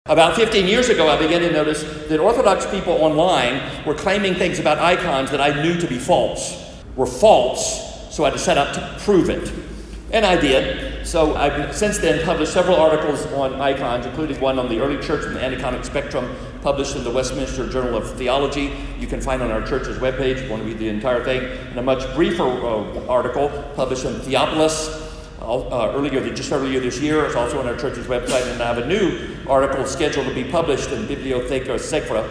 About 15 years ago, I began to notice that Orthodox people online were claiming things about icons that I knew to be false. Were false, so I had to set out to prove it. And I did. So I've since then published several articles on icons, including one on the early church and the aniconic spectrum, published in the Westminster Journal of Theology. You can find on our church's webpage if you want to read the entire thing. And a much briefer article published in Theopolis just earlier this year. It's also on our church's website. And I have a new article scheduled to be published in Bibliotheca Sacra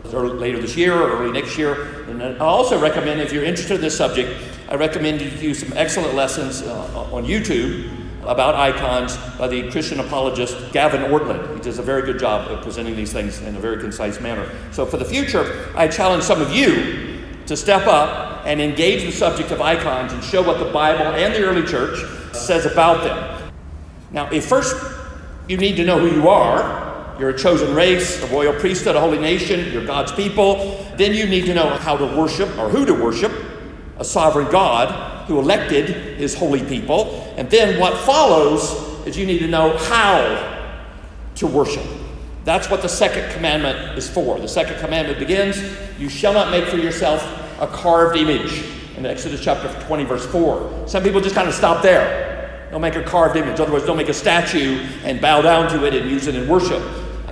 later this year or early next year. And I also recommend, if you're interested in this subject, I recommend you do some excellent lessons on YouTube about icons by the Christian apologist Gavin Ortlund. He does a very good job of presenting these things in a very concise manner. So for the future, I challenge some of you to step up and engage the subject of icons and show what the Bible and the early church says about them. Now, if first you need to know who you are, you're a chosen race, a royal priesthood, a holy nation, you're God's people, then you need to know how to worship or who to worship, a sovereign God who elected his holy people. And then what follows is you need to know how to worship. That's what the second commandment is for. The second commandment begins, you shall not make for yourself a carved image, in Exodus chapter 20, verse 4. Some people just kind of stop there. Don't make a carved image. In other words, don't make a statue and bow down to it and use it in worship.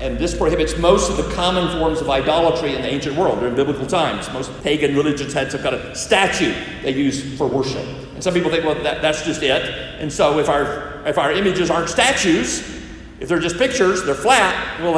And this prohibits most of the common forms of idolatry in the ancient world during biblical times. Most pagan religions had some kind of statue they used for worship. And some people think, well, that's just it. And so if our images aren't statues, if they're just pictures, they're flat, well,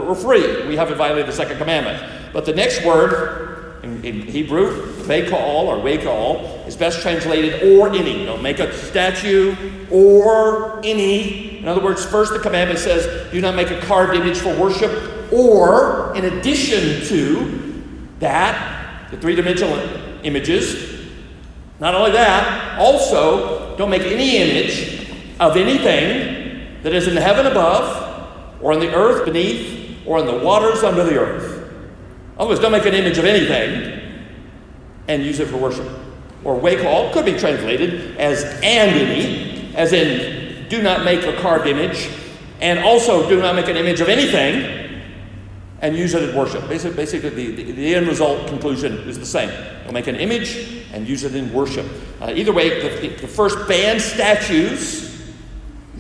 we're free. We haven't violated the second commandment. But the next word in Hebrew, veikal or veikal, is best translated or any. Don't make a statue or any. In other words, first the commandment says, do not make a carved image for worship, or in addition to that, the three-dimensional images, not only that, also don't make any image of anything that is in the heaven above, or in the earth beneath, or in the waters under the earth. In other words, don't make an image of anything and use it for worship. Or veikal could be translated as and any, as in do not make a carved image, and also do not make an image of anything and use it in worship. Basically, the end result conclusion is the same. Don't make an image and use it in worship. Either way, the first bans statues,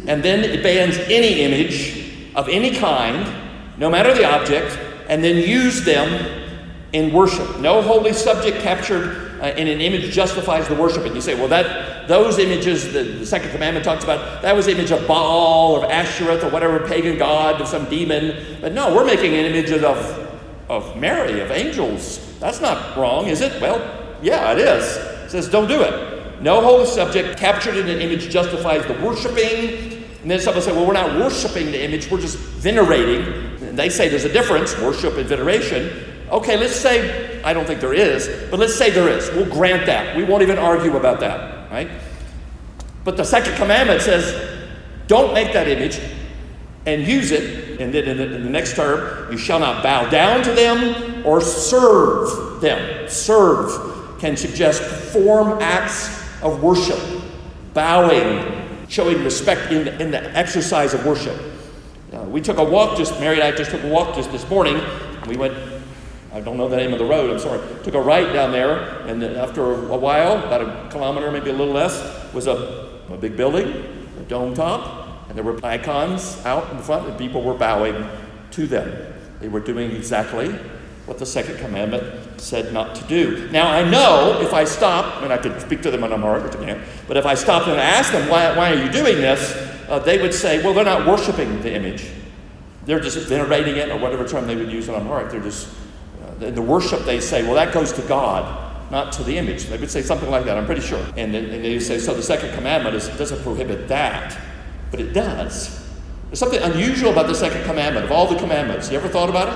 and then it bans any image of any kind, no matter the object, and then use them in worship. No holy subject captured in an image justifies the worship. And you say, well, those images, the second commandment talks about, that was the image of Baal or Ashereth or whatever pagan god of some demon. But no, we're making an image of Mary, of angels. That's not wrong, is it? Well, yeah, it is. It says don't do it. No holy subject captured in an image justifies the worshiping. And then someone say, well, we're not worshiping the image, we're just venerating. And they say there's a difference, worship and veneration. Okay, let's say, I don't think there is, but let's say there is. We'll grant that. We won't even argue about that, right? But the second commandment says, don't make that image and use it. And then in the next term, you shall not bow down to them or serve them. Serve can suggest perform acts of worship, bowing, showing respect in the exercise of worship. We took a walk Mary and I just took a walk just this morning. We went, I don't know the name of the road, I'm sorry. Took a right down there, and then after a while, about a kilometer, maybe a little less, was a big building, a dome top, and there were icons out in front, and people were bowing to them. They were doing exactly what the second commandment said not to do. Now, I know if I stop, and I could speak to them on a heart, which I can't, but if I stopped and asked them, why are you doing this? They would say, well, they're not worshiping the image. They're just venerating it, or whatever term they would use on heart. They're just, in the worship they say, well, that goes to God, not to the image. They would say something like that, I'm pretty sure. And they would say, so the second commandment doesn't prohibit that, but it does. There's something unusual about the second commandment, of all the commandments. You ever thought about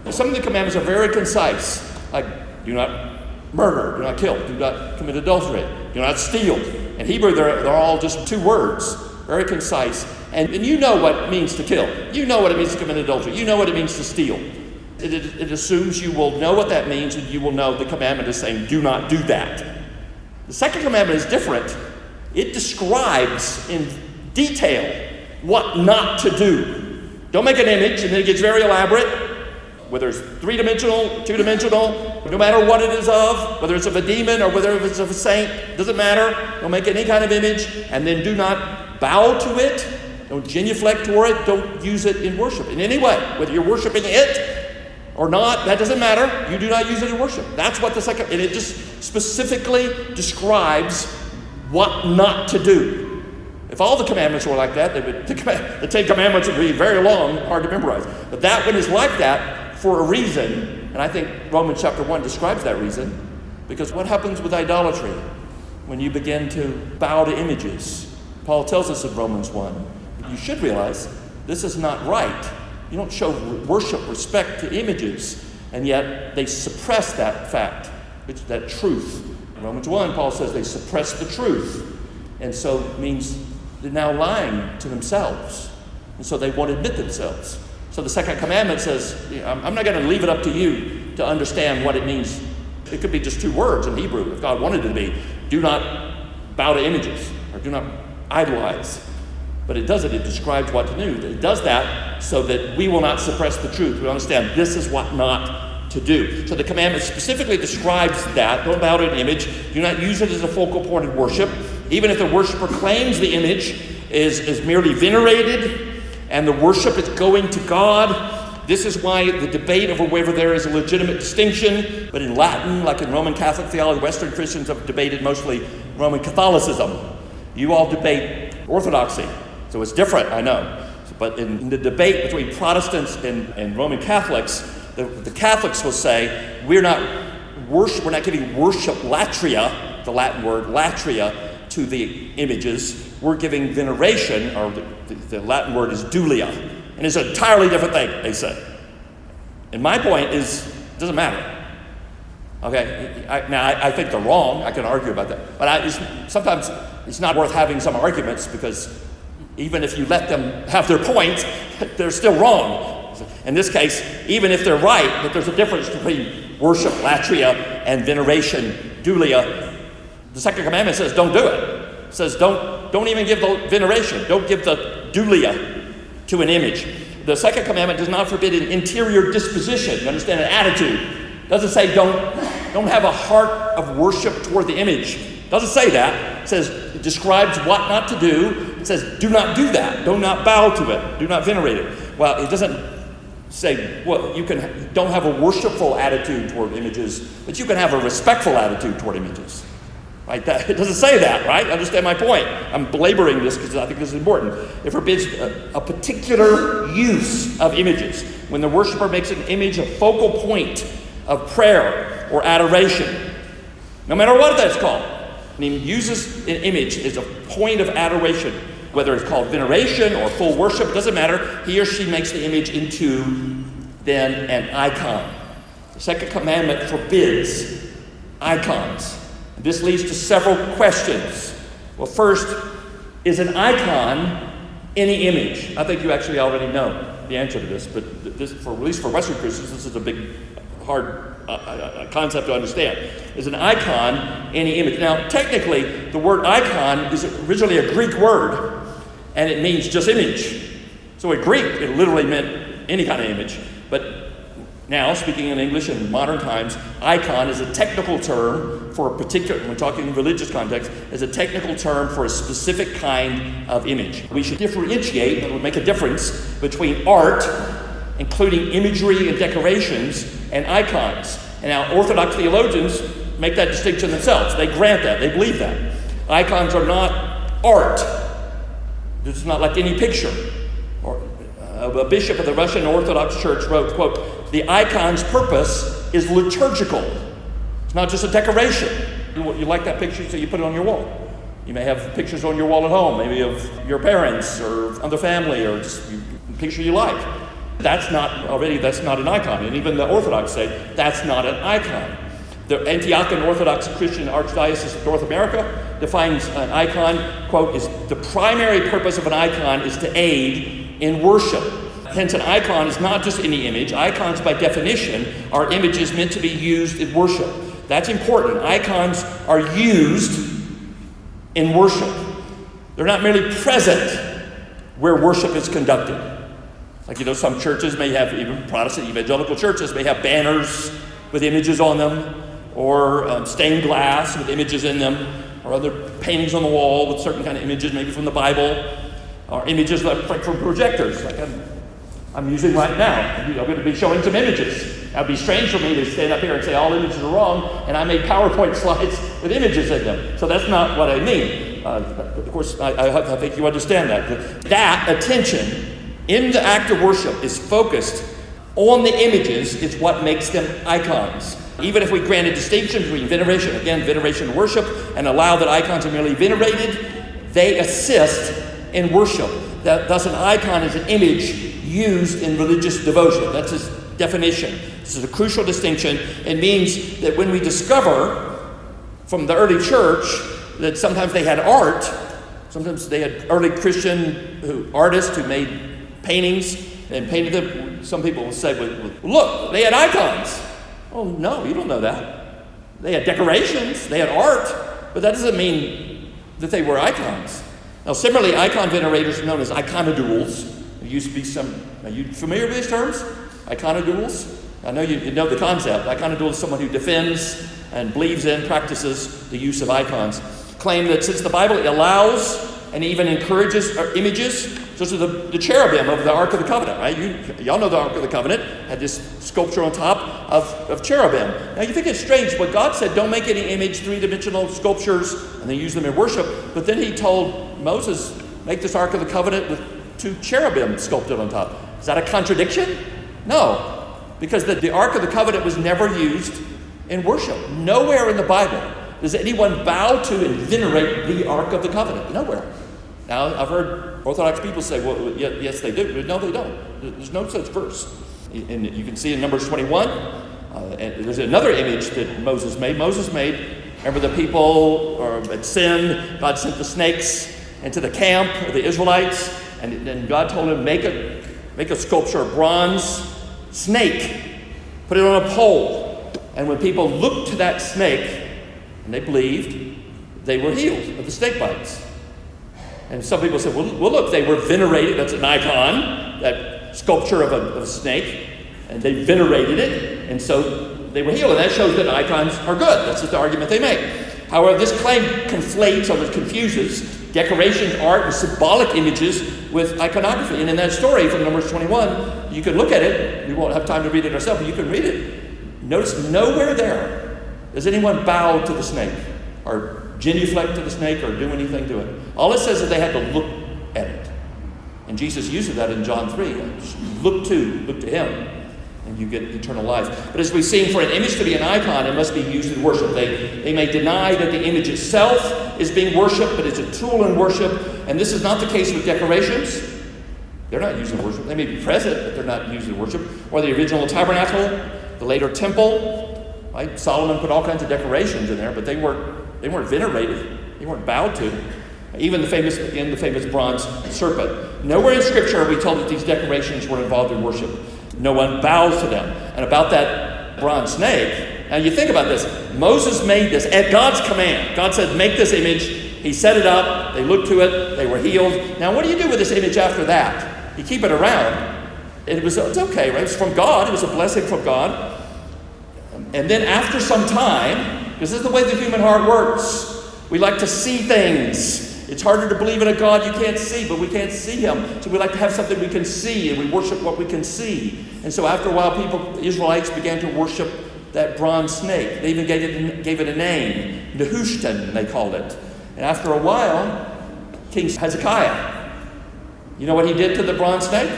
it? Some of the commandments are very concise, like do not murder, do not kill, do not commit adultery, do not steal. In Hebrew, they're all just two words, very concise. And you know what it means to kill. You know what it means to commit adultery. You know what it means to steal. It assumes you will know what that means, and you will know the commandment is saying, do not do that. The second commandment is different. It describes in detail what not to do. Don't make an image, and then it gets very elaborate, whether it's three-dimensional, two-dimensional, no matter what it is of, whether it's of a demon or whether it's of a saint, doesn't matter. Don't make any kind of image, and then do not bow to it. Don't genuflect toward it. Don't use it in worship in any way. Whether you're worshiping it or not, that doesn't matter. You do not use it in worship. That's what the second, and it just specifically describes what not to do. If all the commandments were like that, the 10 Commandments would be very long, hard to memorize. But that one is like that for a reason, and I think Romans chapter 1 describes that reason, because what happens with idolatry when you begin to bow to images? Paul tells us in Romans 1, you should realize this is not right. You don't show worship, respect to images, and yet they suppress that fact, that truth. In Romans 1, Paul says they suppress the truth, and so it means they're now lying to themselves, and so they won't admit themselves. So the second commandment says, I'm not going to leave it up to you to understand what it means. It could be just 2 words in Hebrew, if God wanted it to be. Do not bow to images, or do not idolize. But it doesn't. It describes what to do. It does that so that we will not suppress the truth. We understand this is what not to do. So the commandment specifically describes that. Don't bow to an image. Do not use it as a focal point of worship. Even if the worshiper claims the image is merely venerated and the worship is going to God, this is why the debate over whether there is a legitimate distinction. But in Latin, like in Roman Catholic theology, Western Christians have debated mostly Roman Catholicism. You all debate Orthodoxy. So it's different, I know. But in the debate between Protestants and Roman Catholics, the Catholics will say, we're not giving worship latria, the Latin word latria, to the images. We're giving veneration, or the Latin word is dulia. And it's an entirely different thing, they say. And my point is, it doesn't matter. Okay, I think they're wrong. I can argue about that. But sometimes it's not worth having some arguments, because even if you let them have their point, they're still wrong. In this case, even if they're right, that there's a difference between worship latria and veneration dulia. The second commandment says don't do it. It says don't even give the veneration. Don't give the dulia to an image. The second commandment does not forbid an interior disposition. You understand? An attitude. It doesn't say don't have a heart of worship toward the image. It doesn't say that. It describes what not to do. It says do not do that. Do not bow to it. Do not venerate it. Well, it doesn't say, well, don't have a worshipful attitude toward images, but you can have a respectful attitude toward images. Right? It doesn't say that, right? Understand my point. I'm belaboring this because I think this is important. It forbids a particular use of images. When the worshiper makes an image a focal point of prayer or adoration, no matter what that's called, and he uses an image as a point of adoration, whether it's called veneration or full worship, it doesn't matter. He or she makes the image into then an icon. The second commandment forbids icons. This leads to several questions. Well, first, is an icon any image? I think you actually already know the answer to this, but at least for Western Christians, this is a big, hard concept to understand. Is an icon any image? Now, technically, the word icon is originally a Greek word, and it means just image. So in Greek, it literally meant any kind of image. But now, speaking in English in modern times, icon is a technical term for a particular, when talking in religious context, is a technical term for a specific kind of image. We should differentiate, it would make a difference between art, including imagery and decorations, and icons. And now Orthodox theologians make that distinction themselves. They grant that. They believe that. Icons are not art. This is not like any picture. A bishop of the Russian Orthodox Church wrote, quote, "The icon's purpose is liturgical. It's not just a decoration. You like that picture, so you put it on your wall. You may have pictures on your wall at home, maybe of your parents or other family, or just a picture you like. That's not an icon. And even the Orthodox say that's not an icon. The Antiochian Orthodox Christian Archdiocese of North America defines an icon, quote, is the primary purpose of an icon is to aid in worship. Hence, an icon is not just any image. Icons, by definition, are images meant to be used in worship. That's important. Icons are used in worship. They're not merely present where worship is conducted. Like, some churches may have, even Protestant evangelical churches may have banners with images on them, or stained glass with images in them, or other paintings on the wall with certain kind of images, maybe from the Bible, or images like from projectors, like I'm using right now. I'm going to be showing some images. It would be strange for me to stand up here and say all images are wrong, and I made PowerPoint slides with images in them. So that's not what I mean. Of course, I think you understand that. That attention in the act of worship is focused on the images is what makes them icons. Even if we grant a distinction between veneration, again, veneration and worship, and allow that icons are merely venerated, they assist in worship. Thus, an icon is an image used in religious devotion. That's his definition. This is a crucial distinction. It means that when we discover from the early church that sometimes they had art, sometimes they had early Christian artists who made paintings and painted them. Some people will say, well, look, they had icons. Oh, no, you don't know that. They had decorations, they had art, but that doesn't mean that they were icons. Now, similarly, icon venerators are known as iconodules. There used to be some, are you familiar with these terms? Iconodules? I know you know the concept. Iconodules is someone who defends and believes in, practices the use of icons. Claim that since the Bible allows and even encourages images, such as the cherubim of the Ark of the Covenant, right? Y'all know the Ark of the Covenant had this sculpture on top of cherubim. Now you think it's strange, but God said don't make any image, three-dimensional sculptures, and then use them in worship. But then he told Moses, make this Ark of the Covenant with two cherubim sculpted on top. Is that a contradiction? No, because the Ark of the Covenant was never used in worship. Nowhere in the Bible does anyone bow to and venerate the Ark of the Covenant. Nowhere. Now, I've heard Orthodox people say, well, yes, they do. But no, they don't. There's no such verse. And you can see in Numbers 21, and there's another image that Moses made. Remember the people had sinned. God sent the snakes into the camp of the Israelites. And then God told him, make a sculpture, a bronze snake. Put it on a pole. And when people looked to that snake, and they believed, they were healed of the snake bites. And some people said, well, look, they were venerated. That's an icon, that sculpture of a snake. And they venerated it, and so they were healed. And that shows that icons are good. That's just the argument they make. However, this claim conflates, or confuses, decoration, art, and symbolic images with iconography. And in that story from Numbers 21, you can look at it. We won't have time to read it ourselves, but you can read it. Notice nowhere there does anyone bow to the snake, or genuflect to the snake, or do anything to it. All it says is they had to look at it. And Jesus uses that in John 3. Look to him, and you get eternal life. But as we've seen, for an image to be an icon, it must be used in worship. They may deny that the image itself is being worshipped, but it's a tool in worship. And this is not the case with decorations. They're not used in worship. They may be present, but they're not used in worship. Or the original tabernacle, the later temple. Right? Solomon put all kinds of decorations in there, but they weren't venerated. They weren't bowed to. Even the famous bronze serpent. Nowhere in Scripture are we told that these decorations were involved in worship. No one bows to them. And about that bronze snake, now you think about this. Moses made this at God's command. God said, make this image. He set it up. They looked to it. They were healed. Now what do you do with this image after that? You keep it around. It's okay, right? It's from God. It was a blessing from God. And then after some time, because this is the way the human heart works, we like to see things. It's harder to believe in a God you can't see, but we can't see him. So we like to have something we can see, and we worship what we can see. And so after a while, the Israelites began to worship that bronze snake. They even gave it a name. Nehushtan, they called it. And after a while, King Hezekiah, you know what he did to the bronze snake?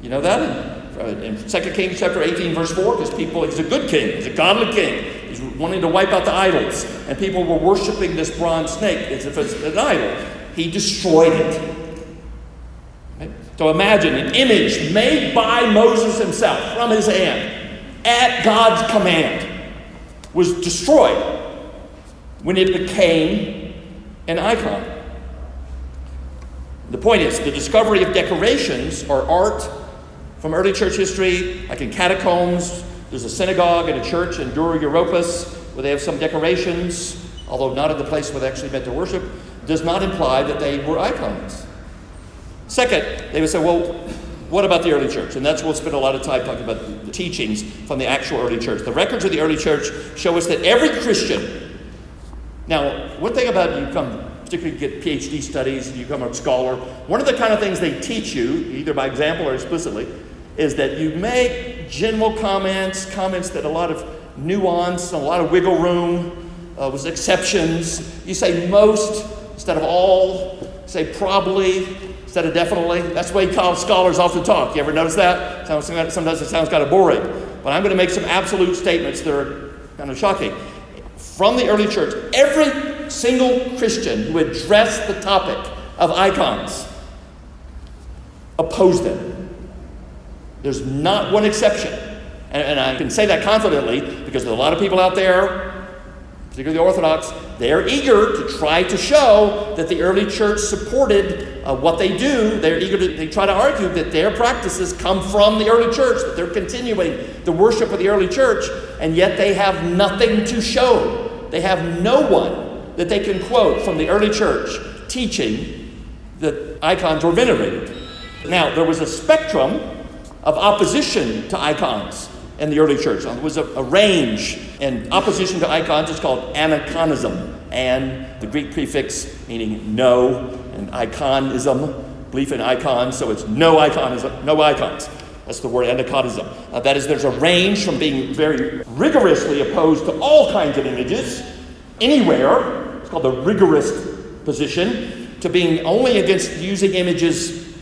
You know that? In 2 Kings chapter 18, verse 4, because he's a good king. He's a godly king. He's wanting to wipe out the idols. And people were worshiping this bronze snake as if it's an idol. He destroyed it. Right? So imagine an image made by Moses himself from his hand at God's command was destroyed when it became an icon. The point is, the discovery of decorations or art from early church history, like in catacombs, there's a synagogue and a church in Dura Europos where they have some decorations, although not in the place where they actually meant to worship, does not imply that they were icons. Second, they would say, well, What about the early church? And we'll spend a lot of time talking about the teachings from the actual early church. The records of the early church show us that every Christian, now, one thing about you come, particularly get PhD studies, and you become a scholar, one of the kind of things they teach you, either by example or explicitly, is that you make general comments that a lot of nuance, a lot of wiggle room, with exceptions. You say most instead of all, say probably instead of definitely. That's the way college scholars often talk. You ever notice that? Sometimes it sounds kind of boring. But I'm going to make some absolute statements that are kind of shocking. From the early church, every single Christian who addressed the topic of icons opposed them. There's not one exception. And I can say that confidently because there's a lot of people out there, particularly the Orthodox, they're eager to try to show that the early church supported what they do. They try to argue that their practices come from the early church, that they're continuing the worship of the early church, and yet they have nothing to show. They have no one that they can quote from the early church teaching that icons were venerated. Now, there was a spectrum of opposition to icons in the early church. There was a range, and opposition to icons is called Aniconism, and the Greek prefix meaning no, and iconism, belief in icons, so it's no iconism, no icons. That's the word Aniconism. That is, there's a range from being very rigorously opposed to all kinds of images, anywhere, it's called the rigorous position, to being only against using images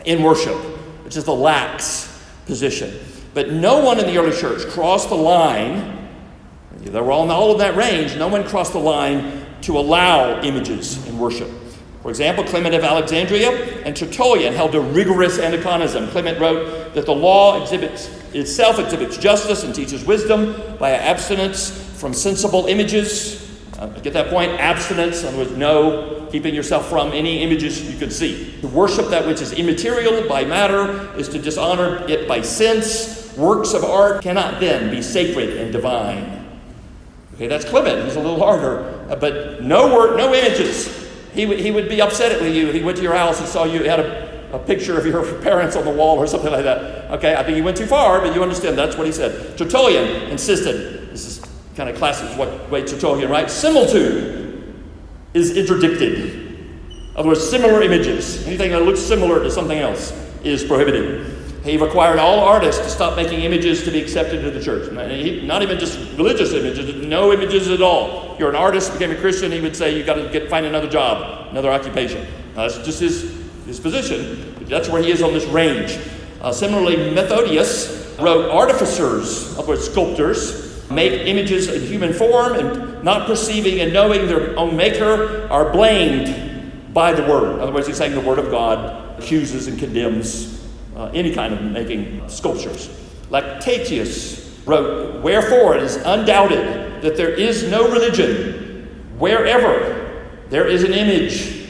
in worship, which is the lax position. But no one in the early church crossed the line. They were all of that range. No one crossed the line to allow images in worship. For example, Clement of Alexandria and Tertullian held a rigorous Aniconism. Clement wrote that the law itself exhibits justice and teaches wisdom by abstinence from sensible images. Get that point? Abstinence, in other words, no, keeping yourself from any images you could see. To worship that which is immaterial by matter is to dishonor it by sense. Works of art cannot then be sacred and divine. Okay, that's Clement. He's a little harder. But no images. He would be upset with you if he went to your house and saw you had a picture of your parents on the wall or something like that. Okay, I think he went too far, but you understand that's what he said. Tertullian insisted, this is kind of classic what way Tertullian writes, similitude is interdicted. In other words, similar images, anything that looks similar to something else is prohibited. He required all artists to stop making images to be accepted into the church. Not even just religious images, no images at all. If you're an artist, became a Christian, he would say you've got to find another job, another occupation. That's just his position. That's where he is on this range. Similarly, Methodius wrote, artificers, in other words, sculptors, make images in human form and not perceiving and knowing their own maker are blamed by the word. In other words, he's saying the word of God accuses and condemns any kind of making sculptures. Lactatius wrote, wherefore it is undoubted that there is no religion wherever there is an image.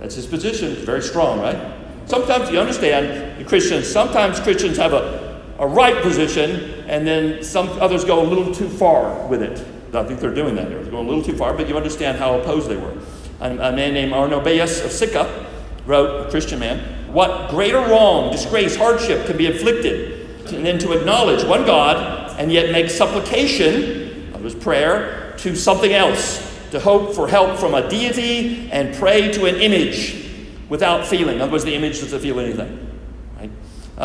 That's his position. It's very strong, right? Sometimes you understand sometimes Christians have a right position, and then some others go a little too far with it. I think they're doing that. They're going a little too far, but you understand how opposed they were. A man named Arnobaeus of Sicca wrote, a Christian man, what greater wrong, disgrace, hardship can be inflicted than to acknowledge one God and yet make supplication, that was prayer, to something else, to hope for help from a deity and pray to an image without feeling. In other words, the image doesn't feel anything. Right?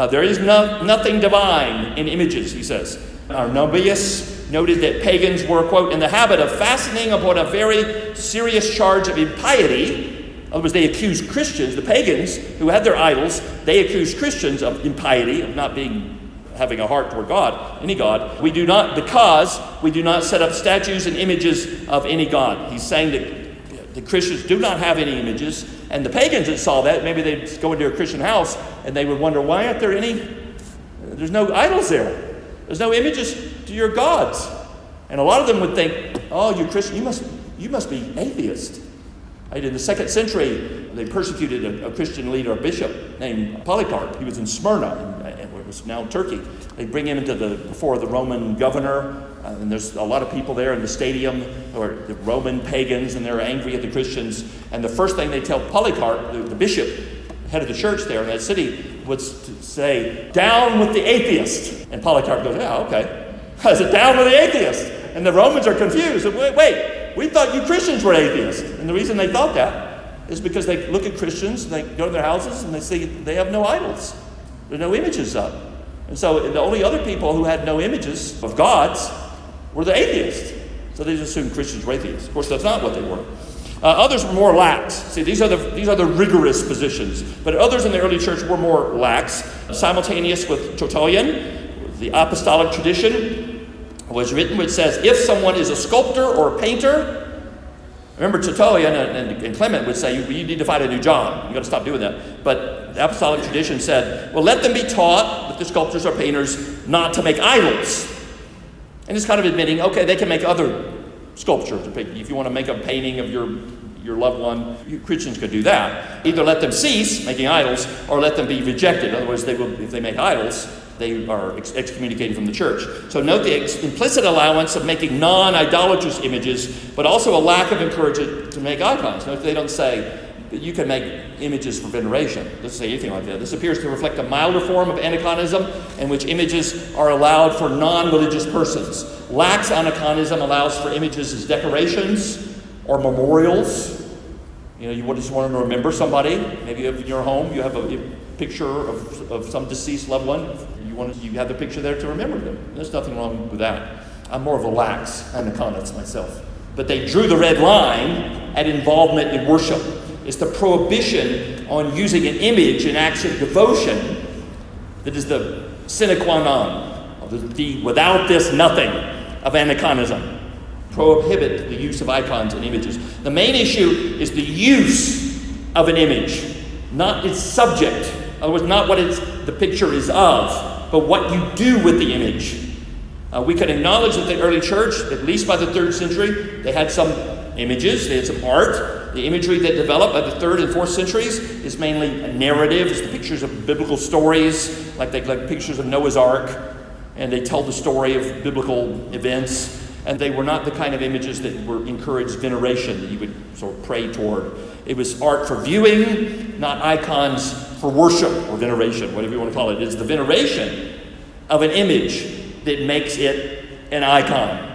There is nothing divine in images, he says. Arnobaeus noted that pagans were, quote, in the habit of fastening upon a very serious charge of impiety. In other words, they accused Christians, the pagans who had their idols, they accused Christians of impiety, of not having a heart toward God, any God. Because we do not set up statues and images of any God. He's saying that the Christians do not have any images, and the pagans that saw that, maybe they'd go into a Christian house and they would wonder, why aren't there there's no idols there. There's no images to your gods. And a lot of them would think, oh, you Christian, you must be atheist. Right? In the 2nd century, they persecuted a Christian leader, a bishop named Polycarp. He was in Smyrna, and it was now Turkey. They bring him before the Roman governor, and there's a lot of people there in the stadium who are the Roman pagans, and they're angry at the Christians. And the first thing they tell Polycarp, the bishop, head of the church there in that city, would say, "Down with the atheist." And Polycarp goes, "Yeah, okay." I said, "Down with the atheist." And the Romans are confused. Wait, we thought you Christians were atheists. And the reason they thought that is because they look at Christians and they go to their houses and they see they have no idols. There are no images up. And so the only other people who had no images of gods were the atheists. So they just assumed Christians were atheists. Of course, that's not what they were. Others were more lax. See, these are the rigorous positions. But others in the early church were more lax. Simultaneous with Tertullian, the apostolic tradition was written, which says, if someone is a sculptor or a painter, remember Tertullian and Clement would say, you need to find a new job. You've got to stop doing that. But the apostolic tradition said, well, let them be taught, that the sculptors or painters, not to make idols. And it's kind of admitting, okay, they can make other sculpture. If you want to make a painting of your loved one, you Christians could do that. Either let them cease making idols or let them be rejected. Otherwise, if they make idols, they are excommunicated from the church. So note the implicit allowance of making non-idolatrous images, but also a lack of encouragement to make icons. Note they don't say that you can make images for veneration. It doesn't say anything like that. This appears to reflect a milder form of Aniconism in which images are allowed for non-religious persons. Lax Aniconism allows for images as decorations or memorials. You just want to remember somebody. Maybe in your home you have a picture of some deceased loved one. You have the picture there to remember them. There's nothing wrong with that. I'm more of a lax Aniconist myself. But they drew the red line at involvement in worship. It's the prohibition on using an image in acts of devotion that is the sine qua non, the without this nothing of Aniconism. Prohibit the use of icons and images. The main issue is the use of an image, not its subject. In other words, not what the picture is of, but what you do with the image. We can acknowledge that the early church, at least by the 3rd century, they had some images, they had some art. The imagery that developed by the 3rd and 4th centuries is mainly a narrative. It's the pictures of biblical stories, like pictures of Noah's Ark, and they tell the story of biblical events. And they were not the kind of images that were encouraged veneration that you would sort of pray toward. It was art for viewing, not icons for worship or veneration, whatever you want to call it. It's the veneration of an image that makes it an icon.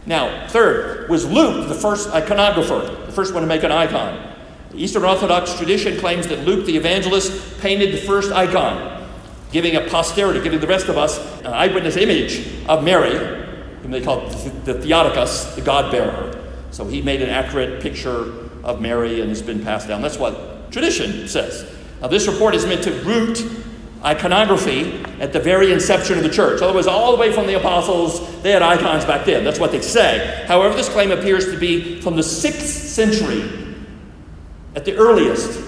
Now, third, was Luke the first iconographer, the first one to make an icon? The Eastern Orthodox tradition claims that Luke the evangelist painted the first icon, giving a posterity, giving the rest of us an eyewitness image of Mary, whom they call the Theotokos, the God-bearer. So he made an accurate picture of Mary and it's been passed down. That's what tradition says. Now, this report is meant to root iconography at the very inception of the church. Otherwise, all the way from the apostles, they had icons back then. That's what they say. However, this claim appears to be from the 6th century at the earliest.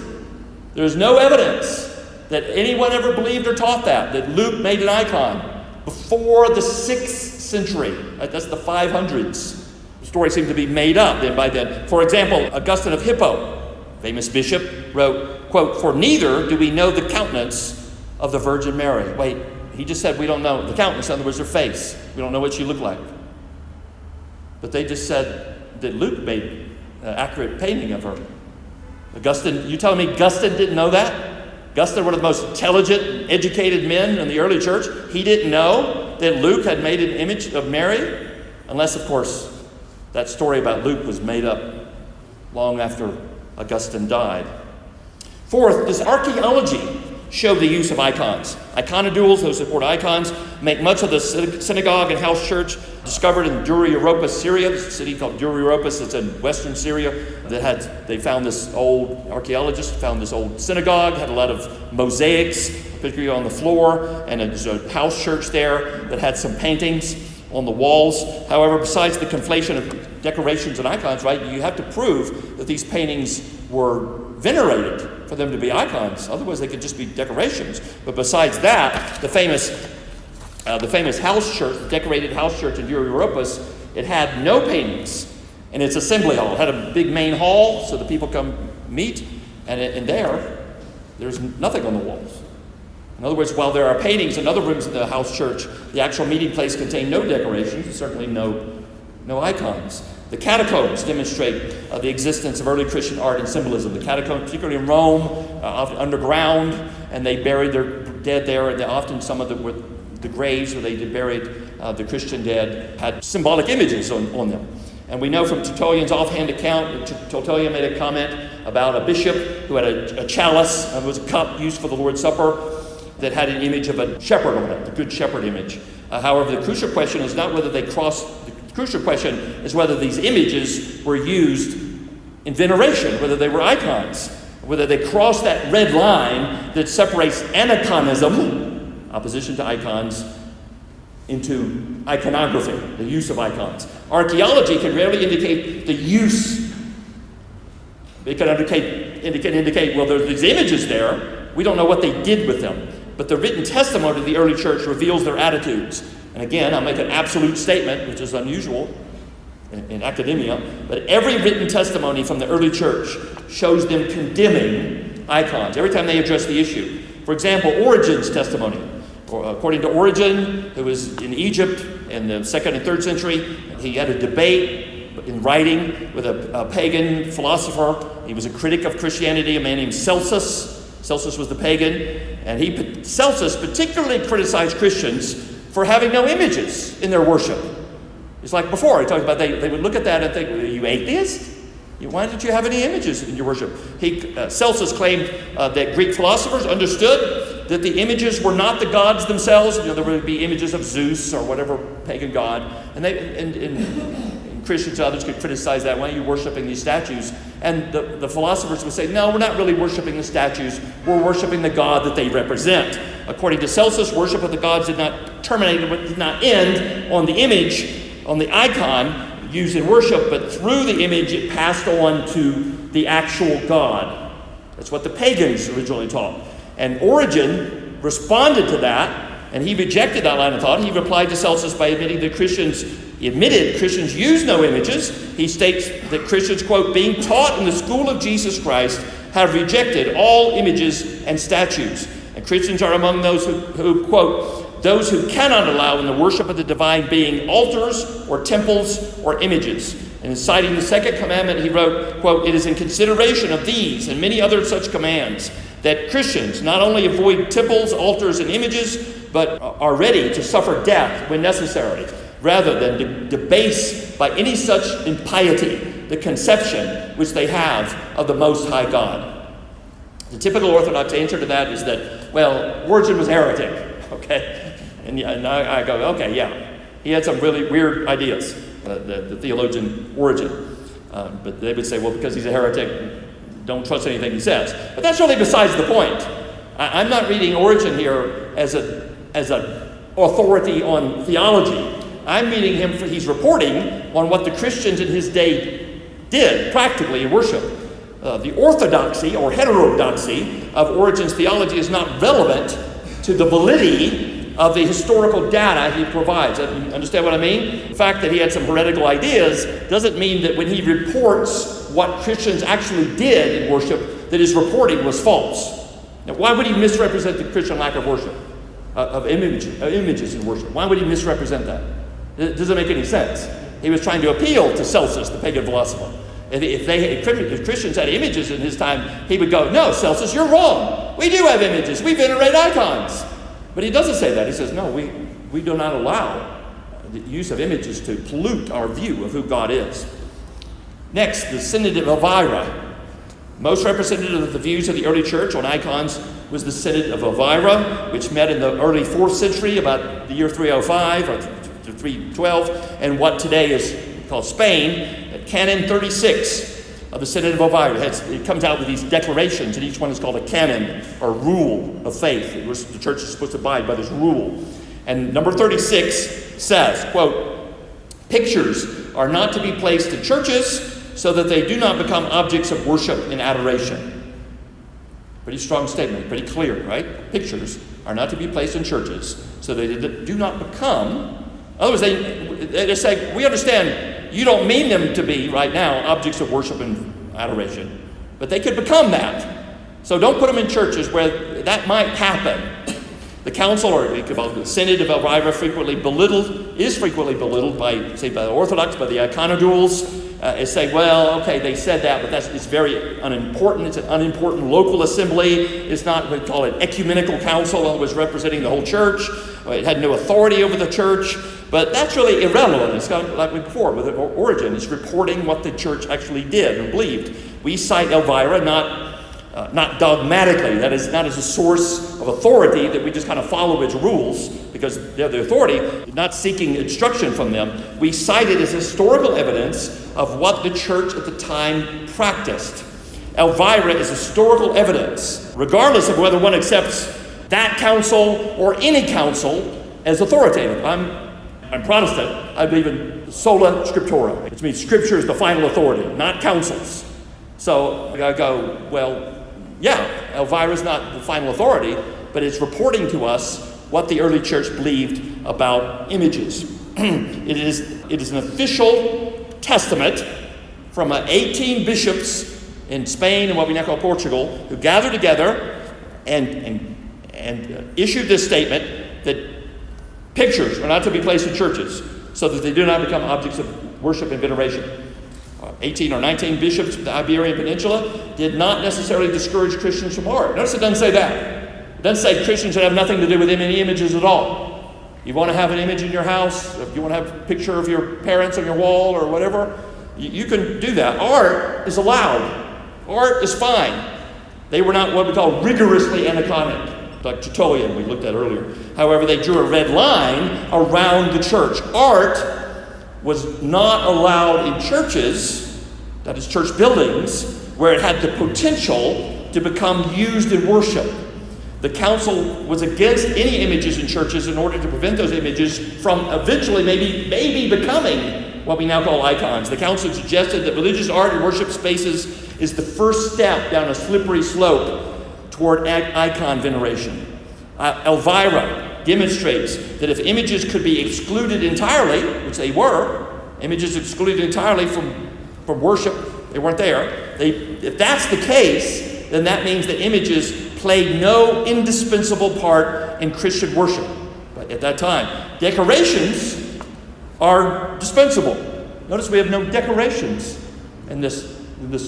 There is no evidence that anyone ever believed or taught that Luke made an icon before the 6th century. That's the 500s. The story seemed to be made up then by then. For example, Augustine of Hippo, famous bishop, wrote, quote, "For neither do we know the countenance of the Virgin Mary." Wait, he just said we don't know the countenance, in other words, her face. We don't know what she looked like. But they just said that Luke made an accurate painting of her. Augustine, you telling me Augustine didn't know that? Augustine, one of the most intelligent, educated men in the early church, he didn't know that Luke had made an image of Mary? Unless, of course, that story about Luke was made up long after Augustine died. Fourth, does archaeology show the use of icons? Iconodules, those support icons, make much of the synagogue and house church discovered in Dura Europos, Syria. There's a city called Dura Europos that's in western Syria archaeologists found this old synagogue, had a lot of mosaics, particularly on the floor, and there's a house church there that had some paintings on the walls. However, besides the conflation of decorations and icons, right, you have to prove that these paintings were venerated for them to be icons. Otherwise, they could just be decorations. But besides that, the famous house church, the decorated house church in Dura Europos, it had no paintings in its assembly hall. It had a big main hall so the people come meet, and there's nothing on the walls. In other words, while there are paintings in other rooms in the house church, the actual meeting place contained no decorations, certainly no icons. The catacombs demonstrate the existence of early Christian art and symbolism. The catacombs, particularly in Rome, often underground, and they buried their dead there. And often some of the graves where they buried the Christian dead had symbolic images on them. And we know from Tertullian's offhand account, Tertullian made a comment about a bishop who had a chalice, it was a cup used for the Lord's Supper, that had an image of a shepherd on it, the Good Shepherd image. However, the crucial question is not whether they crossed. The crucial question is whether these images were used in veneration, whether they were icons, whether they crossed that red line that separates Aniconism, opposition to icons, into iconography, the use of icons. Archaeology can rarely indicate the use. It can indicate, well, there's these images there. We don't know what they did with them. But the written testimony of the early church reveals their attitudes. And again, I'll make an absolute statement, which is unusual in academia, but every written testimony from the early church shows them condemning icons every time they address the issue. For example, Origen's testimony. According to Origen, who was in Egypt in the 2nd and 3rd century, he had a debate in writing with a pagan philosopher. He was a critic of Christianity, a man named Celsus. Celsus was the pagan, and Celsus particularly criticized Christians for having no images in their worship. It's like before, he talked about they would look at that and think, are you atheist? Why didn't you have any images in your worship? Celsus claimed that Greek philosophers understood that the images were not the gods themselves. There would be images of Zeus or whatever pagan god, and Christians and others could criticize that. Why are you worshiping these statues? And the philosophers would say, no, we're not really worshiping the statues. We're worshiping the God that they represent. According to Celsus, worship of the gods did not terminate, did not end on the image, on the icon used in worship, but through the image it passed on to the actual God. That's what the pagans originally taught. And Origen responded to that, and he rejected that line of thought. He replied to Celsus by admitting that Christians use no images. He states that Christians, quote, being taught in the school of Jesus Christ, have rejected all images and statues. And Christians are among those who quote, those who cannot allow in the worship of the divine being altars or temples or images. And in citing the Second Commandment, he wrote, quote, it is in consideration of these and many other such commands that Christians not only avoid temples, altars, and images, but are ready to suffer death when necessary, rather than debase by any such impiety the conception which they have of the Most High God. The typical Orthodox answer to that is that, well, Origen was heretic, okay? And I go, okay, yeah. He had some really weird ideas, the theologian Origen. But they would say, well, because he's a heretic, don't trust anything he says. But that's really besides the point. I'm not reading Origen here as an authority on theology. I'm reading him for he's reporting on what the Christians in his day did practically in worship. The orthodoxy or heterodoxy of Origen's theology is not relevant to the validity of the historical data he provides. Understand what I mean? The fact that he had some heretical ideas doesn't mean that when he reports what Christians actually did in worship, that his reporting was false. Now, why would he misrepresent the Christian lack of worship, of images in worship? Why would he misrepresent that? It doesn't make any sense. He was trying to appeal to Celsus, the pagan philosopher. If Christians had images in his time, he would go, no, Celsus, you're wrong. We do have images. We venerate icons. But he doesn't say that. He says, no, we do not allow the use of images to pollute our view of who God is. Next, the Synod of Elvira. Most representative of the views of the early church on icons was the Synod of Elvira, which met in the early 4th century, about the year 305 or 312, and what today is called Spain. Canon 36 of the Synod of Elvira. It comes out with these declarations, and each one is called a canon, or rule of faith. The church is supposed to abide by this rule. And number 36 says, quote, pictures are not to be placed in churches so that they do not become objects of worship and adoration. Pretty strong statement, pretty clear, right? Pictures are not to be placed in churches so they do not become. In other words, they say, we understand you don't mean them to be right now objects of worship and adoration, but they could become that. So don't put them in churches where that might happen. The council, or the Synod of Elvira, is frequently belittled by, say, by the Orthodox, by the Iconodules, as say, well, okay, they said that, but it's very unimportant. It's an unimportant local assembly. It's not, we call it ecumenical council. It was representing the whole church. It had no authority over the church. But that's really irrelevant. It's kind of like before with Origen. It's reporting what the church actually did and believed. We cite Elvira not dogmatically, that is not as a source of authority that we just kind of follow its rules because they're the authority, not seeking instruction from them. We cite it as historical evidence of what the church at the time practiced. Elvira is historical evidence, regardless of whether one accepts that council or any council as authoritative. I'm Protestant. I believe in sola scriptura, which means Scripture is the final authority, not councils. So I go, well, yeah, Elvira is not the final authority, but it's reporting to us what the early church believed about images. It is an official testament from 18 bishops in Spain and what we now call Portugal, who gathered together and issued this statement that pictures are not to be placed in churches so that they do not become objects of worship and veneration. 18 or 19 bishops of the Iberian Peninsula did not necessarily discourage Christians from art. Notice it doesn't say that. It doesn't say Christians should have nothing to do with any images at all. You want to have an image in your house, if you want to have a picture of your parents on your wall or whatever, you can do that. Art is allowed. Art is fine. They were not what we call rigorously aniconic, like Tertullian we looked at earlier. However, they drew a red line around the church. Art was not allowed in churches, that is church buildings, where it had the potential to become used in worship. The council was against any images in churches in order to prevent those images from eventually maybe becoming what we now call icons. The council suggested that religious art in worship spaces is the first step down a slippery slope toward icon veneration. Elvira demonstrates that if images could be excluded entirely, which they were, images excluded entirely from worship, they weren't there. If that's the case, then that means that images played no indispensable part in Christian worship. But at that time, decorations are dispensable. Notice we have no decorations in this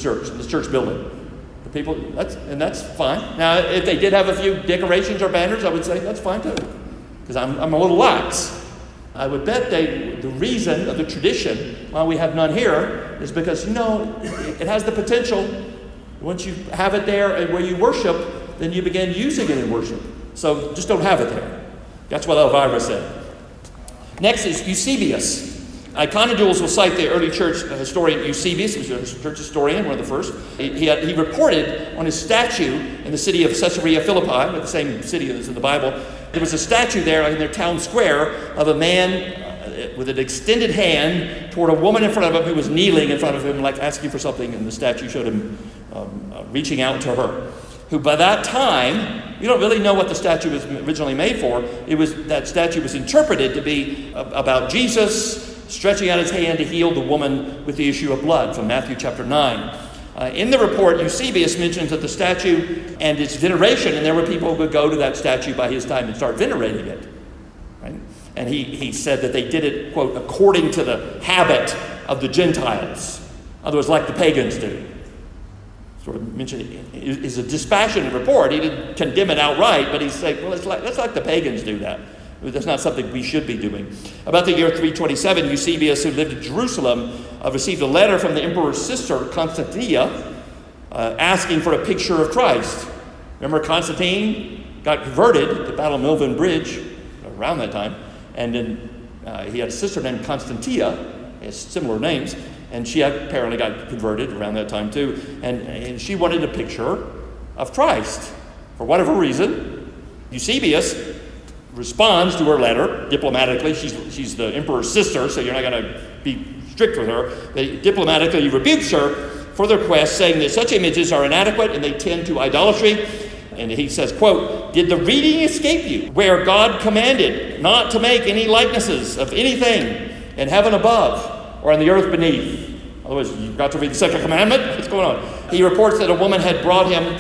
church, in this church building. The people, that's fine. Now, if they did have a few decorations or banners, I would say that's fine too. Because I'm a little lax. I would bet the reason of the tradition why we have none here is because, it has the potential. Once you have it there and where you worship, then you begin using it in worship. So just don't have it there. That's what Elvira said. Next is Eusebius. Iconodules will cite the early church historian Eusebius, who was a church historian, one of the first. He reported on his statue in the city of Caesarea Philippi, the same city that's in the Bible. There was a statue there in their town square of a man with an extended hand toward a woman in front of him who was kneeling in front of him, like asking for something, and the statue showed him reaching out to her. Who by that time, you don't really know what the statue was originally made for. That statue was interpreted to be about Jesus stretching out his hand to heal the woman with the issue of blood from Matthew chapter 9. In the report, Eusebius mentions that the statue and its veneration, and there were people who would go to that statue by his time and start venerating it. Right? And he said that they did it, quote, according to the habit of the Gentiles. In other words, like the pagans do. Sort of mentioned it is a dispassionate report. He didn't condemn it outright, but he's saying, well, that's like the pagans do that. That's not something we should be doing. About the year 327, Eusebius, who lived in Jerusalem, received a letter from the emperor's sister, Constantia, asking for a picture of Christ. Remember, Constantine got converted at the Battle of Milvian Bridge around that time, and then he had a sister named Constantia, has similar names, and she apparently got converted around that time too, and she wanted a picture of Christ. For whatever reason, Eusebius responds to her letter diplomatically. She's the emperor's sister, so you're not going to be strict with her. But diplomatically, he rebukes her for the request, saying that such images are inadequate and they tend to idolatry. And he says, quote, "Did the reading escape you, where God commanded not to make any likenesses of anything in heaven above or on the earth beneath?" Otherwise, you've got to read the Second Commandment. What's going on? He reports that a woman had brought him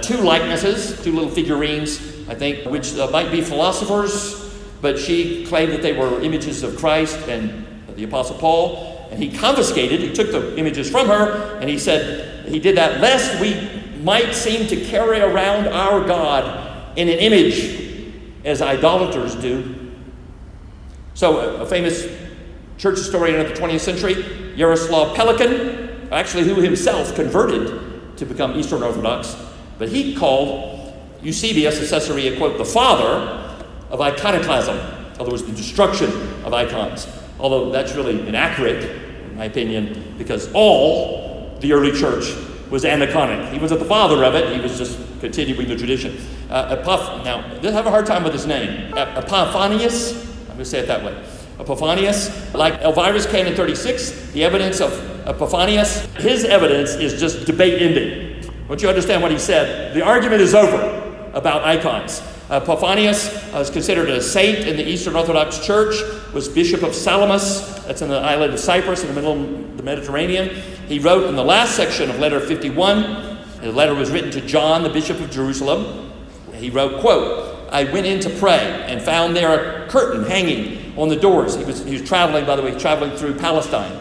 two likenesses, two little figurines, I think, which might be philosophers, but she claimed that they were images of Christ and the Apostle Paul, and he took the images from her, and he said he did that lest we might seem to carry around our God in an image as idolaters do. So a famous church historian of the 20th century, Yaroslav Pelikan, actually who himself converted to become Eastern Orthodox, but he called Eusebius of Caesarea, quote, the father of iconoclasm. In other words, the destruction of icons. Although that's really inaccurate, in my opinion, because all the early church was aniconic. He wasn't the father of it, he was just continuing the tradition. Now, I have a hard time with his name. Epiphanius, I'm going to say it that way. Epiphanius, like Elvira's Canon 36, the evidence of Epiphanius, his evidence is just debate ending. Once you understand what he said, the argument is over about icons. Epiphanius is considered a saint in the Eastern Orthodox Church, was Bishop of Salamis, that's in the island of Cyprus in the middle of the Mediterranean. He wrote in the last section of letter 51, the letter was written to John, the Bishop of Jerusalem. He wrote, quote, I went in to pray and found there a curtain hanging on the doors. He was traveling, by the way, traveling through Palestine.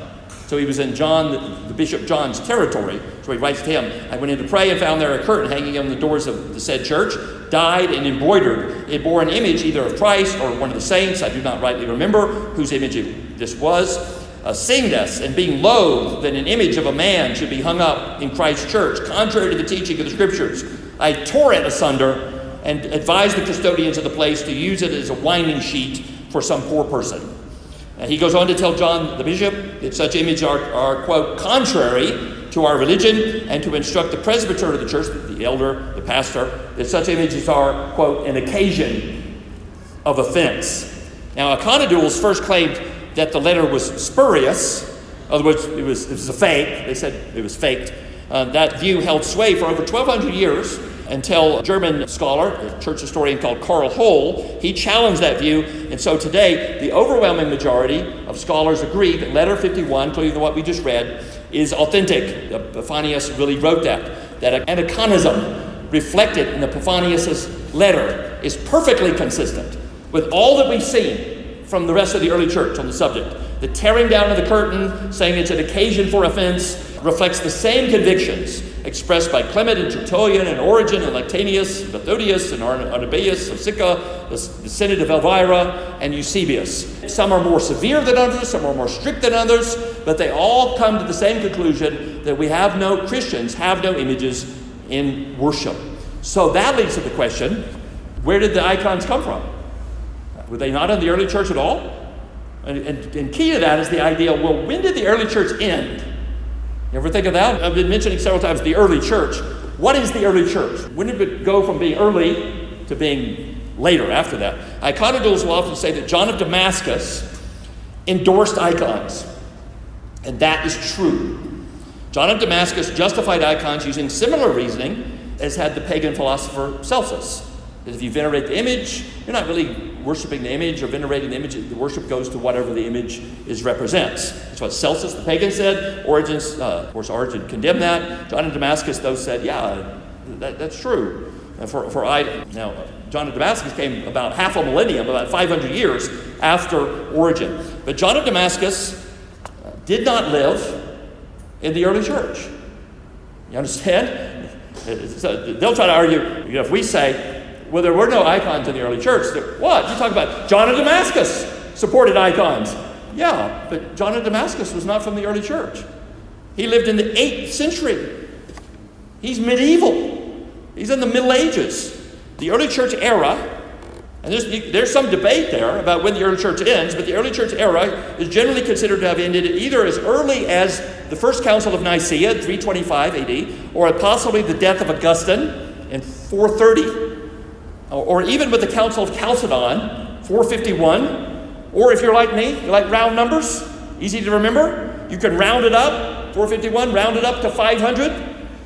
So he was in the Bishop John's territory. So he writes to him, I went in to pray and found there a curtain hanging on the doors of the said church, dyed and embroidered. It bore an image either of Christ or one of the saints, I do not rightly remember whose image this was. Seeing this and being loath that an image of a man should be hung up in Christ's church, contrary to the teaching of the Scriptures, I tore it asunder and advised the custodians of the place to use it as a winding sheet for some poor person. He goes on to tell John the bishop that such images are, quote, contrary to our religion, and to instruct the presbyter of the church, the elder, the pastor, that such images are, quote, an occasion of offense. Now, Aniconism first claimed that the letter was spurious. In other words, it was a fake. They said it was faked. That view held sway for over 1,200 years until a German scholar, a church historian called Karl Hohl, he challenged that view. And so today, the overwhelming majority of scholars agree that letter 51, including what we just read, is authentic. Epiphanius really wrote that Aniconism reflected in Epiphanius' letter is perfectly consistent with all that we've seen from the rest of the early church on the subject. The tearing down of the curtain, saying it's an occasion for offense, reflects the same convictions expressed by Clement and Tertullian and Origen and Lactantius, and Methodius and Arnobaeus of Sicca, the Synod of Elvira, and Eusebius. Some are more severe than others, some are more strict than others, but they all come to the same conclusion that Christians have no images in worship. So that leads to the question, where did the icons come from? Were they not in the early church at all? And key to that is the idea, well, when did the early church end? You ever think of that? I've been mentioning several times the early church. What is the early church? When did it go from being early to being later after that? Iconodults will often say that John of Damascus endorsed icons. And that is true. John of Damascus justified icons using similar reasoning as had the pagan philosopher Celsus. That if you venerate the image, you're not really worshiping the image or venerating the image. The worship goes to whatever the image represents. That's what Celsus the pagan said. Origen condemned that. John of Damascus, though, said, yeah, that's true. Now, John of Damascus came about half a millennium, about 500 years after Origen. But John of Damascus did not live in the early church. You understand? So they'll try to argue, if we say, well, there were no icons in the early church. What? You talk about John of Damascus supported icons. Yeah, but John of Damascus was not from the early church. He lived in the 8th century. He's medieval. He's in the Middle Ages. The early church era, and there's some debate there about when the early church ends, but the early church era is generally considered to have ended either as early as the First Council of Nicaea, 325 AD, or possibly the death of Augustine in 430, or even with the Council of Chalcedon, 451, or if you're like me, you like round numbers, easy to remember, you can round it up, 451, round it up to 500,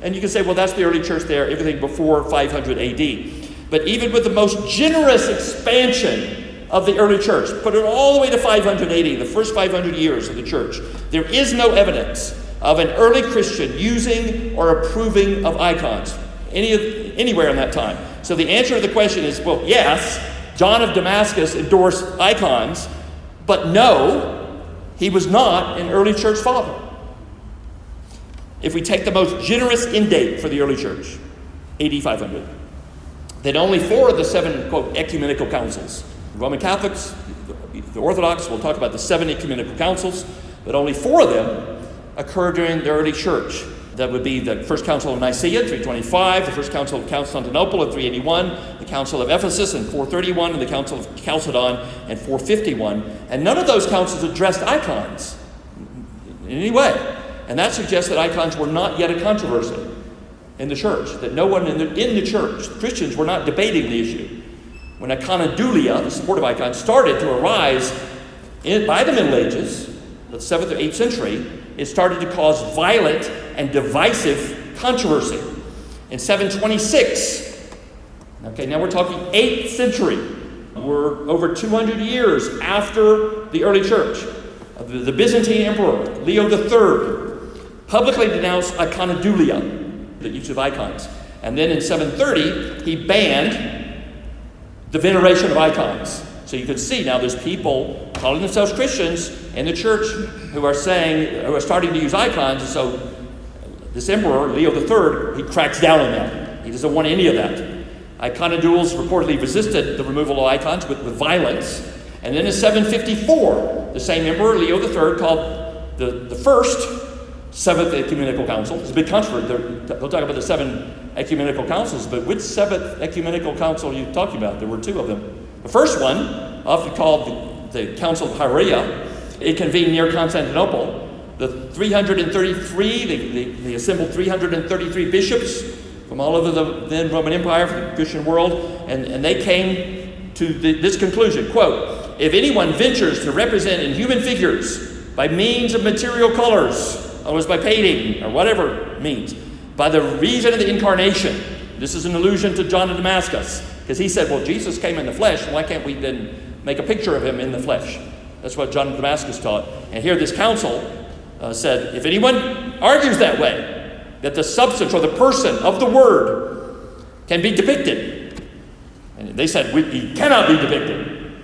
and you can say, well, that's the early church there, everything before 500 AD. But even with the most generous expansion of the early church, put it all the way to 500 AD, the first 500 years of the church, there is no evidence of an early Christian using or approving of icons anywhere in that time. So the answer to the question is, well, yes, John of Damascus endorsed icons, but no, he was not an early church father. If we take the most generous end date for the early church, AD 500, then only 4 of the 7, quote, ecumenical councils, the Roman Catholics, the Orthodox, we'll talk about the 7 ecumenical councils, but only 4 of them occurred during the early church. That would be the First Council of Nicaea, 325, the First Council of Constantinople in 381, the Council of Ephesus in 431, and the Council of Chalcedon in 451. And none of those councils addressed icons in any way. And that suggests that icons were not yet a controversy in the church, that no one in the church, Christians, were not debating the issue. When iconodulia, the support of icons, started to arise by the Middle Ages, the 7th or 8th century, it started to cause violent and divisive controversy. In 726, okay, now we're talking 8th century. We're over 200 years after the early church. The Byzantine Emperor, Leo III, publicly denounced iconodulia, the use of icons. And then in 730, he banned the veneration of icons. So you can see now there's people calling themselves Christians in the church who are starting to use icons. And so this emperor, Leo III, he cracks down on that. He doesn't want any of that. Iconodules reportedly resisted the removal of icons with violence. And then in 754, the same emperor, Leo III, called the first 7th Ecumenical Council. There's a big controversy. They'll talk about the 7 ecumenical councils, but which 7th Ecumenical Council are you talking about? There were 2 of them. The first one, often called the Council of Hieria, it convened near Constantinople. The 333, they assembled 333 bishops from all over the then Roman Empire, from the Christian world, and they came to this conclusion, quote, if anyone ventures to represent in human figures by means of material colors, otherwise by painting or whatever means, by the reason of the incarnation, this is an allusion to John of Damascus, because he said, well, Jesus came in the flesh, why can't we then make a picture of him in the flesh? That's what John of Damascus taught. And here this council said, if anyone argues that way, that the substance or the person of the Word can be depicted, and they said, he cannot be depicted.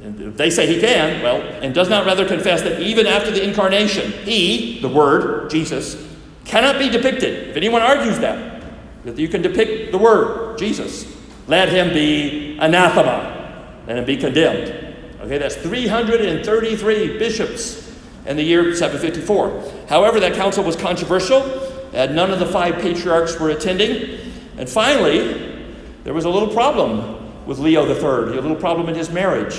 And if they say he can, well, and does not rather confess that even after the incarnation, he, the Word, Jesus, cannot be depicted. If anyone argues that you can depict the Word, Jesus, let him be anathema, let him be condemned. Okay, that's 333 bishops in the year 754. However, that council was controversial. None of the 5 patriarchs were attending. And finally, there was a little problem with Leo III. He had a little problem in his marriage.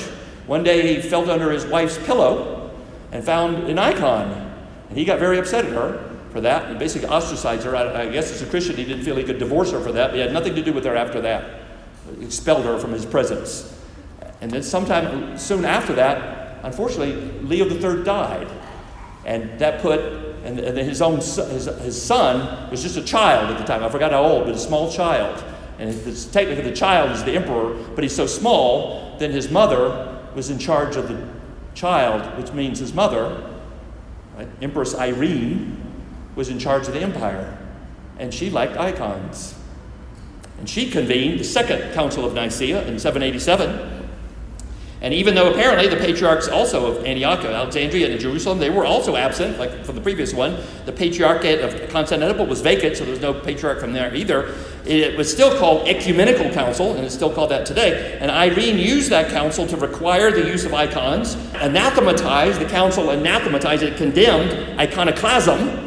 One day he felt under his wife's pillow and found an icon. And he got very upset at her for that. He basically ostracized her. I guess as a Christian he didn't feel he could divorce her for that. But he had nothing to do with her after that. He expelled her from his presence. And then sometime soon after that, unfortunately, Leo III died. And that put, and his son was just a child at the time. I forgot how old, but a small child. And technically the child is the emperor, but he's so small, then his mother was in charge of the child, which means his mother, right, Empress Irene, was in charge of the empire. And she liked icons. And she convened the Second Council of Nicaea in 787. And even though apparently the patriarchs also of Antioch, Alexandria, and Jerusalem, they were also absent, like from the previous one, the Patriarchate of Constantinople was vacant, so there was no patriarch from there either. It was still called Ecumenical Council, and it's still called that today. And Irene used that council to require the use of icons, anathematized, the council anathematized, it condemned iconoclasm,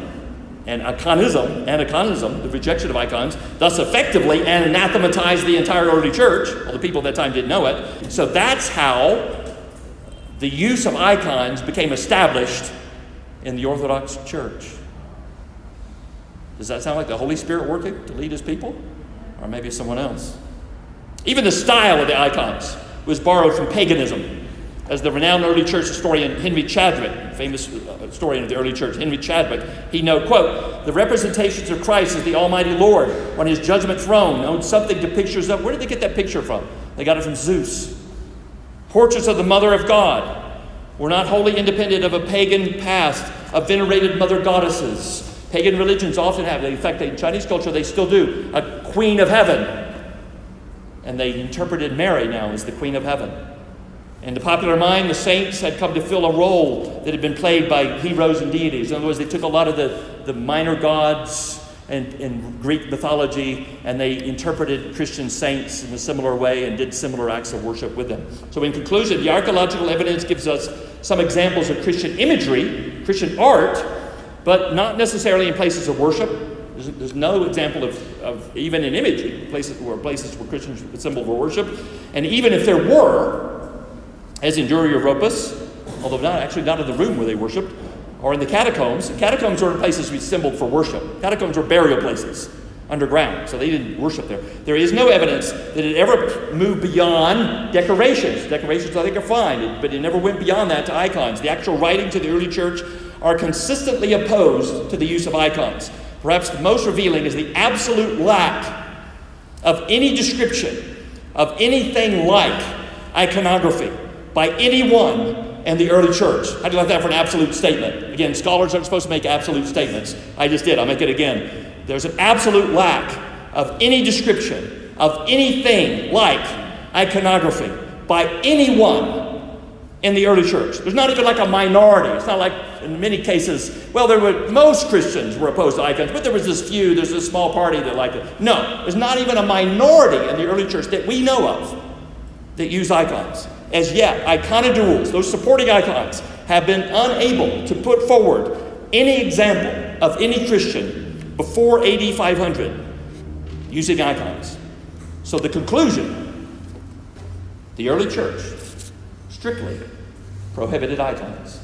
and Aniconism, the rejection of icons, thus effectively anathematized the entire early church. Well, the people at that time didn't know it. So that's how the use of icons became established in the Orthodox Church. Does that sound like the Holy Spirit working to lead his people? Or maybe someone else? Even the style of the icons was borrowed from paganism. As the renowned early church historian Henry Chadwick, famous historian of the early church, Henry Chadwick, he noted, quote, the representations of Christ as the Almighty Lord on his judgment throne owed something to pictures of, where did they get that picture from? They got it from Zeus. Portraits of the Mother of God were not wholly independent of a pagan past of venerated mother goddesses. Pagan religions often have, in fact, in Chinese culture, they still do, a queen of heaven, And they interpreted Mary now as the Queen of Heaven. In the popular mind, the saints had come to fill a role that had been played by heroes and deities. In other words, they took a lot of the minor gods in Greek mythology, and they interpreted Christian saints in a similar way and did similar acts of worship with them. So in conclusion, the archaeological evidence gives us some examples of Christian imagery, Christian art, but not necessarily in places of worship. There's no example of even in image, places where Christians assemble for worship. And even if there were, as in Dura Europos, although not in the room where they worshipped, or in the catacombs. Catacombs were in places we assembled for worship. Catacombs were burial places underground, so they didn't worship there. There is no evidence that it ever moved beyond decorations. Decorations, I think, are fine, but it never went beyond that to icons. The actual writings of the early church are consistently opposed to the use of icons. Perhaps the most revealing is the absolute lack of any description of anything like iconography by anyone in the early church. How do you like that for an absolute statement? Again, scholars aren't supposed to make absolute statements. I just did. I'll make it again. There's an absolute lack of any description of anything like iconography by anyone in the early church. There's not even like a minority. It's not like in many cases, most Christians were opposed to icons, but there's this small party that liked it. No, there's not even a minority in the early church that we know of that use icons. As yet, iconodules, those supporting icons, have been unable to put forward any example of any Christian before AD 500 using icons. So the conclusion, the early church strictly prohibited icons.